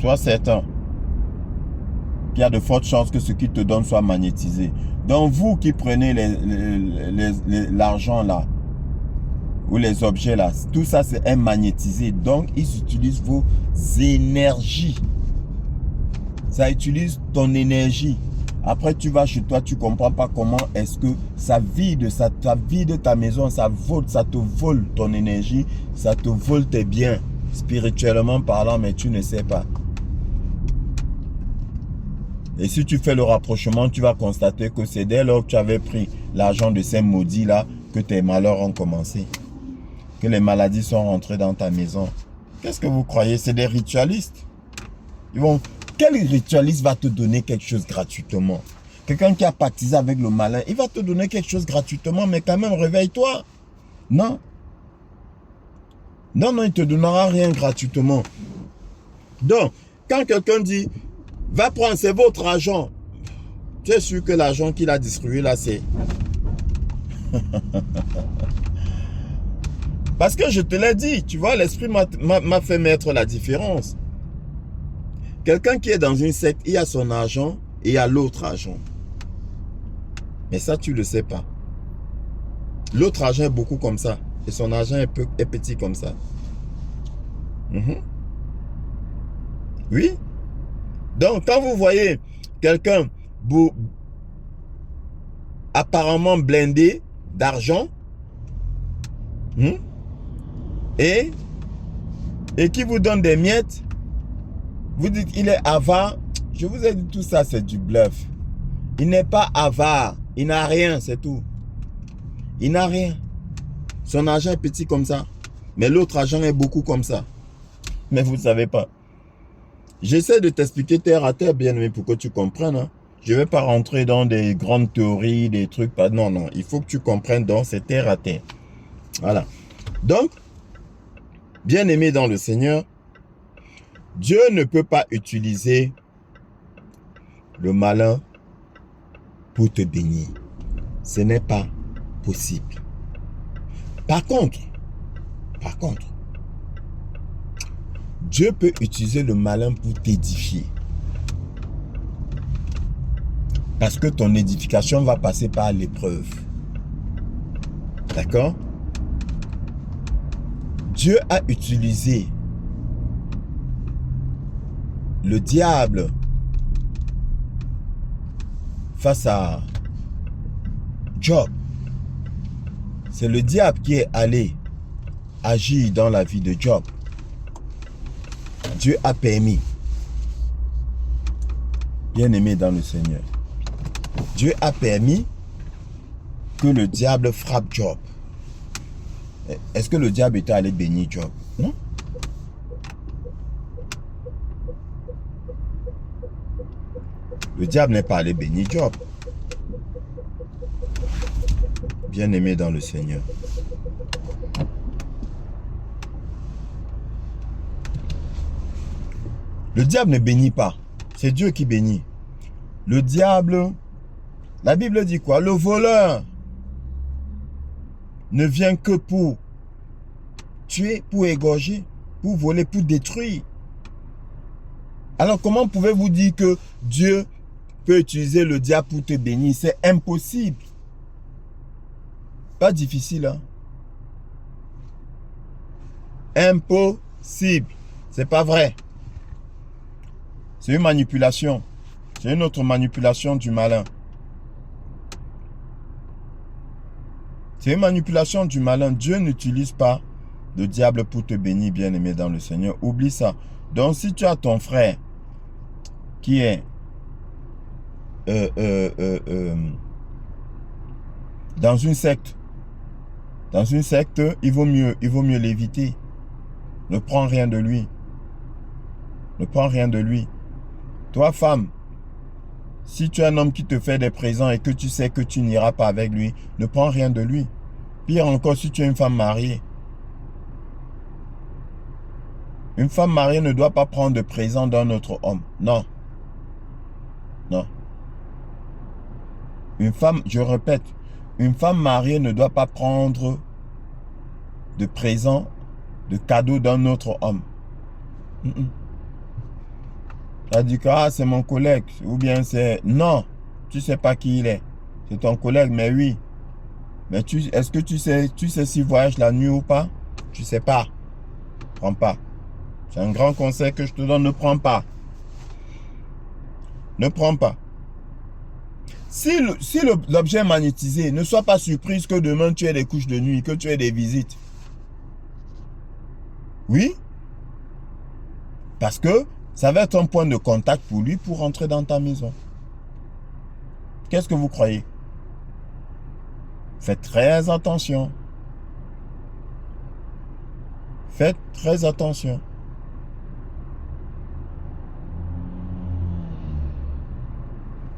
sois certain qu'il y a de fortes chances que ce qu'il te donne soit magnétisé. Donc vous qui prenez l'argent là, ou les objets là, tout ça c'est magnétisé. Donc ils utilisent vos énergies. Ça utilise ton énergie. Après tu vas chez toi, tu ne comprends pas comment est-ce que ça vide ta maison, ça te vole ton énergie, ça te vole tes biens, spirituellement parlant, mais tu ne sais pas. Et si tu fais le rapprochement, tu vas constater que c'est dès lors que tu avais pris l'argent de ces maudits là que tes malheurs ont commencé. Que les maladies sont rentrées dans ta maison. Qu'est-ce que vous croyez? C'est des ritualistes. Quel ritualiste va te donner quelque chose gratuitement? Quelqu'un qui a pactisé avec le malin, il va te donner quelque chose gratuitement, mais quand même, réveille-toi. Non. Non, il ne te donnera rien gratuitement. Donc, quand quelqu'un dit, va prendre, c'est votre argent. Tu es sûr que l'argent qu'il a distribué là, c'est... Parce que je te l'ai dit, tu vois, l'esprit m'a fait mettre la différence. Quelqu'un qui est dans une secte, il a son argent et il a l'autre argent. Mais ça, tu ne le sais pas. L'autre argent est beaucoup comme ça. Et son argent est petit comme ça. Oui. Donc, quand vous voyez quelqu'un apparemment blindé d'argent, et qui vous donne des miettes, vous dites qu'il est avare. Je vous ai dit tout ça, c'est du bluff. Il n'est pas avare. Il n'a rien, c'est tout. Il n'a rien. Son argent est petit comme ça. Mais l'autre argent est beaucoup comme ça. Mais vous ne savez pas. J'essaie de t'expliquer terre à terre, bien aimé, pour que tu comprennes. Hein. Je ne vais pas rentrer dans des grandes théories, des trucs. Non, non. Il faut que tu comprennes, donc c'est terre à terre. Voilà. Donc, bien aimé dans le Seigneur, Dieu ne peut pas utiliser le malin pour te bénir. Ce n'est pas possible. Par contre, Dieu peut utiliser le malin pour t'édifier. Parce que ton édification va passer par l'épreuve. D'accord? Dieu a utilisé le diable face à Job. C'est le diable qui est allé agir dans la vie de Job. Dieu a permis. Bien-aimé dans le Seigneur. Dieu a permis que le diable frappe Job. Est-ce que le diable était allé bénir Job? Non. Le diable n'est pas allé bénir Job. Bien-aimé dans le Seigneur. Le diable ne bénit pas. C'est Dieu qui bénit. Le diable, la Bible dit quoi? Le voleur ne vient que pour tuer, pour égorger, pour voler, pour détruire. Alors comment pouvez-vous dire que Dieu peut utiliser le diable pour te bénir? C'est impossible. Pas difficile, hein? Impossible. C'est pas vrai. C'est une manipulation. C'est une autre manipulation du malin. C'est une manipulation du malin. Dieu n'utilise pas le diable pour te bénir, bien-aimé dans le Seigneur. Oublie ça. Donc, si tu as ton frère qui est dans une secte, il vaut mieux l'éviter. Ne prends rien de lui. Ne prends rien de lui. Toi, femme, si tu as un homme qui te fait des présents et que tu sais que tu n'iras pas avec lui, ne prends rien de lui. Pire encore, si tu es une femme mariée. Une femme mariée ne doit pas prendre de présents d'un autre homme. Non. Non. Une femme, je répète, une femme mariée ne doit pas prendre de présents, de cadeaux d'un autre homme. Ça dit que c'est mon collègue, ou bien c'est... Non, tu sais pas qui il est. C'est ton collègue, mais oui. Mais est-ce que tu sais s'il voyage la nuit ou pas? Tu sais pas. Prends pas. C'est un grand conseil que je te donne, ne prends pas. Ne prends pas. Si l'objet est magnétisé, ne sois pas surprise que demain tu aies des couches de nuit, que tu aies des visites. Oui. Parce que ça va être un point de contact pour lui pour rentrer dans ta maison. Qu'est-ce que vous croyez? Faites très attention. Faites très attention.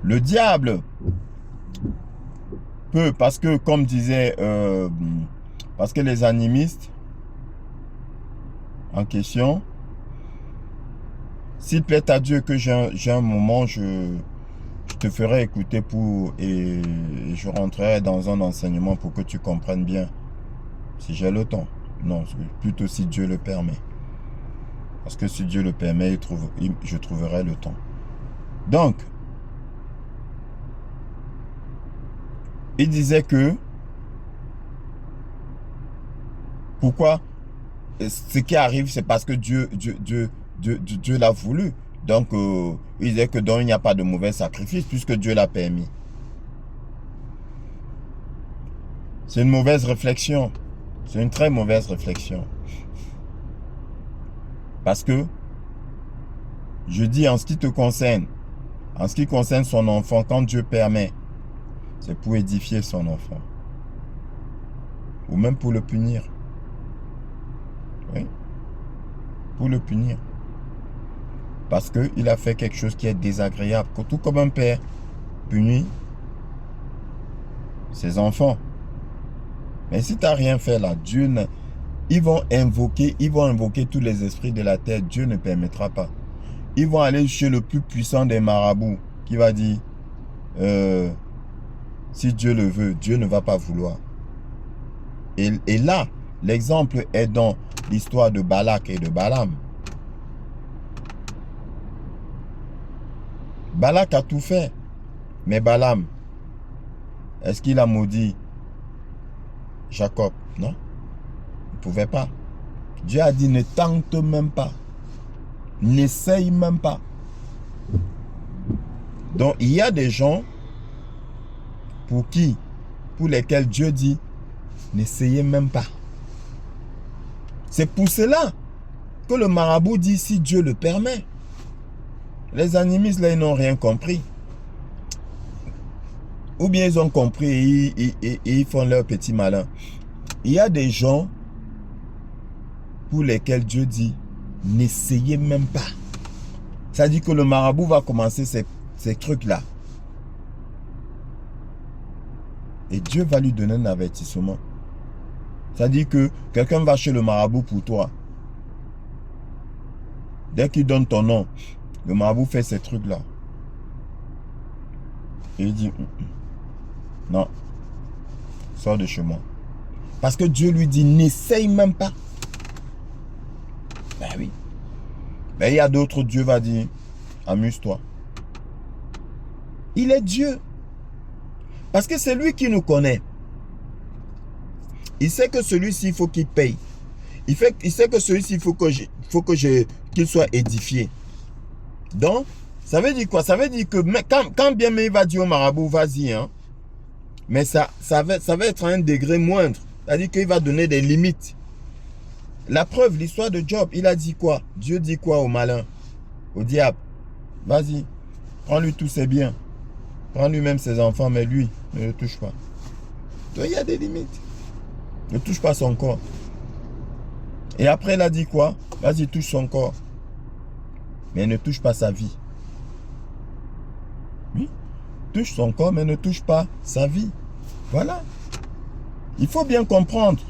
Le diable peut, parce que comme disait, parce que les animistes en question, s'il plaît à Dieu que j'ai un moment, je te ferai écouter et je rentrerai dans un enseignement pour que tu comprennes bien, si j'ai le temps. Non, plutôt si Dieu le permet. Parce que si Dieu le permet, je trouverai le temps. Donc, il disait que, pourquoi ce qui arrive, c'est parce que Dieu l'a voulu. Donc, il disait que donc il n'y a pas de mauvais sacrifice puisque Dieu l'a permis. C'est une mauvaise réflexion. C'est une très mauvaise réflexion. Parce que, je dis en ce qui te concerne, en ce qui concerne son enfant, quand Dieu permet, c'est pour édifier son enfant. Ou même pour le punir. Oui. Pour le punir. Parce qu'il a fait quelque chose qui est désagréable. Tout comme un père punit ses enfants. Mais si tu n'as rien fait là, ils vont invoquer tous les esprits de la terre. Dieu ne permettra pas. Ils vont aller chez le plus puissant des marabouts qui va dire, si Dieu le veut, Dieu ne va pas vouloir. Et là, l'exemple est dans l'histoire de Balak et de Balaam. Balak a tout fait. Mais Balaam, est-ce qu'il a maudit Jacob? Non. Il ne pouvait pas. Dieu a dit, ne tente même pas. N'essaye même pas. Donc, il y a des gens pour lesquels Dieu dit, n'essayez même pas. C'est pour cela que le marabout dit, si Dieu le permet. Les animistes, là, ils n'ont rien compris. Ou bien ils ont compris et ils font leur petit malin. Il y a des gens pour lesquels Dieu dit, n'essayez même pas. Ça dit que le marabout va commencer ces trucs-là. Et Dieu va lui donner un avertissement. Ça dit que quelqu'un va chez le marabout pour toi. Dès qu'il donne ton nom, le marabout fait ces trucs-là. Et il dit, non, sors de chez moi. Parce que Dieu lui dit, n'essaye même pas. Ben oui. Mais il y a d'autres, Dieu va dire, amuse-toi. Il est Dieu. Parce que c'est lui qui nous connaît. Il sait que celui-ci, il faut qu'il paye. Il sait que celui-ci, il faut qu'il soit édifié. Donc, ça veut dire quoi? Ça veut dire que quand bien même il va dire au marabout, vas-y, hein. Mais ça va être à un degré moindre. C'est-à-dire qu'il va donner des limites. La preuve, l'histoire de Job, il a dit quoi? Dieu dit quoi au malin? Au diable? Vas-y, prends-lui tous ses biens. Prends-lui même ses enfants, mais lui, ne le touche pas. Donc, il y a des limites. Ne touche pas son corps. Et après, il a dit quoi? Vas-y, touche son corps. Mais ne touche pas sa vie. Oui. Touche son corps, mais ne touche pas sa vie. Voilà. Il faut bien comprendre.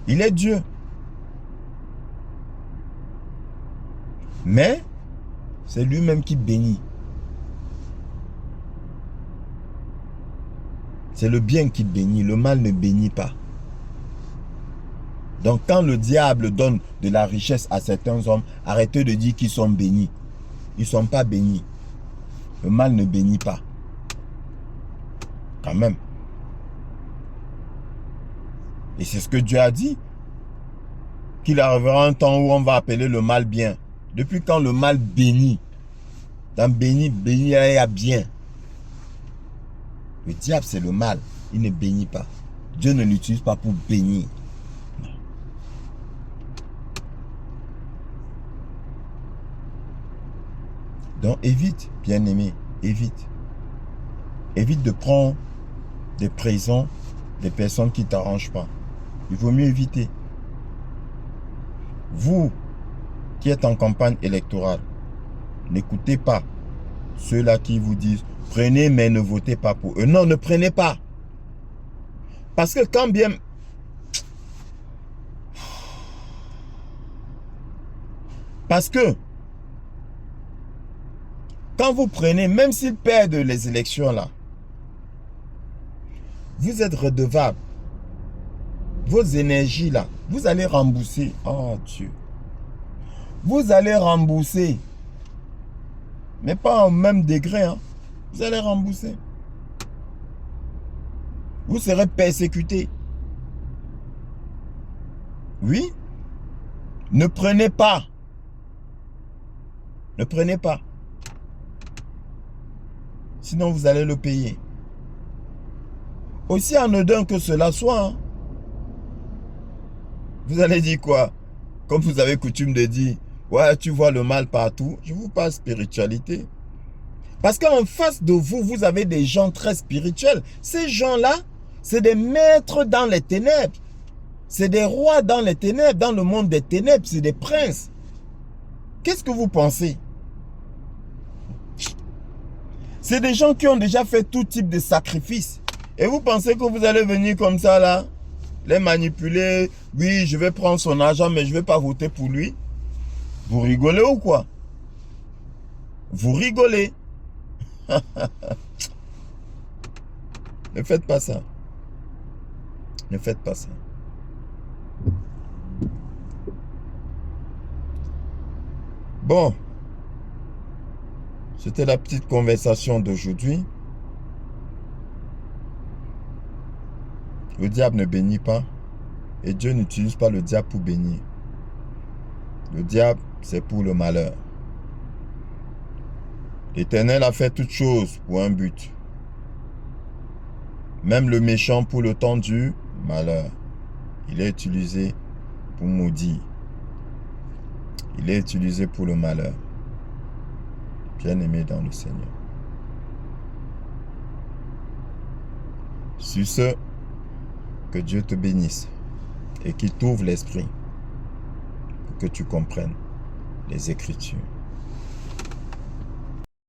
Il est Dieu. Mais, c'est lui-même qui bénit. C'est le bien qui bénit. Le mal ne bénit pas. Donc, quand le diable donne de la richesse à certains hommes, arrêtez de dire qu'ils sont bénis. Ils ne sont pas bénis. Le mal ne bénit pas. Quand même. Et c'est ce que Dieu a dit. Qu'il arrivera un temps où on va appeler le mal bien. Depuis quand le mal bénit? Dans béni, il y a bien. Le diable, c'est le mal. Il ne bénit pas. Dieu ne l'utilise pas pour bénir. Donc évite, bien-aimé, évite. Évite de prendre des présents des personnes qui ne t'arrangent pas. Il vaut mieux éviter. Vous qui êtes en campagne électorale, n'écoutez pas ceux-là qui vous disent prenez mais ne votez pas pour eux. Non, ne prenez pas. Parce que quand bien... Parce que quand vous prenez, même s'ils perdent les élections là, vous êtes redevable. Vos énergies là, vous allez rembourser. Oh Dieu. Vous allez rembourser. Mais pas au même degré. Hein. Vous allez rembourser. Vous serez persécuté. Oui. Ne prenez pas. Ne prenez pas. Sinon, vous allez le payer. Aussi anodin que cela soit. Hein. Vous allez dire quoi? Comme vous avez coutume de dire, ouais, tu vois le mal partout. Je vous parle spiritualité. Parce qu'en face de vous, vous avez des gens très spirituels. Ces gens-là, c'est des maîtres dans les ténèbres. C'est des rois dans les ténèbres, dans le monde des ténèbres. C'est des princes. Qu'est-ce que vous pensez? C'est des gens qui ont déjà fait tout type de sacrifices. Et vous pensez que vous allez venir comme ça là, les manipuler? Oui, je vais prendre son argent, mais je ne vais pas voter pour lui. Vous rigolez ou quoi? Vous rigolez. Ne faites pas ça. Ne faites pas ça. Bon. C'était la petite conversation d'aujourd'hui. Le diable ne bénit pas. Et Dieu n'utilise pas le diable pour bénir. Le diable, c'est pour le malheur. L'Éternel a fait toutes choses pour un but. Même le méchant pour le temps du malheur. Il est utilisé pour maudire. Il est utilisé pour le malheur. Bien-aimé dans le Seigneur. Sur ce, que Dieu te bénisse et qu'il t'ouvre l'esprit pour que tu comprennes les Écritures.